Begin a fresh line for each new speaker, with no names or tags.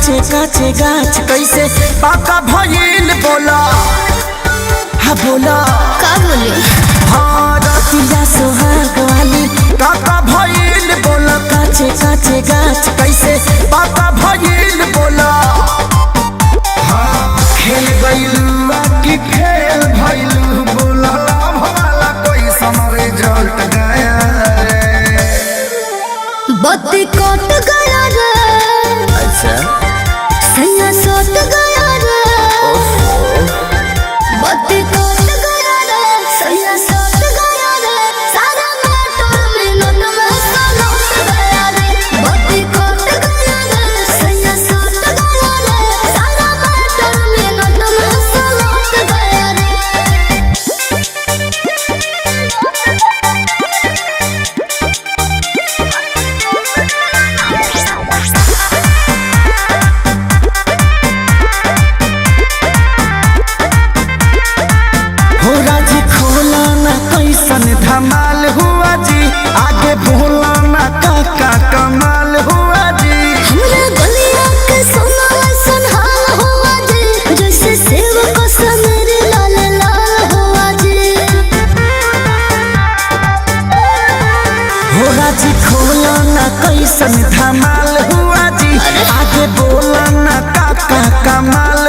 काचे काचे गाछ कैसे पाका भइल बोला हा बोला
का बोले
रतिया सोहाग वाली काका भइल बोला काचे काचे गाछ कैसे पाका भइल बोला खेल गइलू की खेल भइलू बोला भला कोई समरे जलट गया
बत्ती कट गया रे
अच्छा
सैया सट गया रे बत्ती कट गया रे सैया सट गया रे सारा मोटर मिनट में सलट गया रे बत्ती कट गया रे सैया सट गया रे सारा मोटर मिनट में सलट गया रे
धमाल हुआ जी आगे बोला ना काका कमाल हुआ जी
हमरा गलिया के सोना सन हाल हुआ जी जैसे सेव को समेरे लाल लाल हुआ जी
हो राजी खोला ना कैसन धमाल हुआ जी आगे बोला ना काका कमाल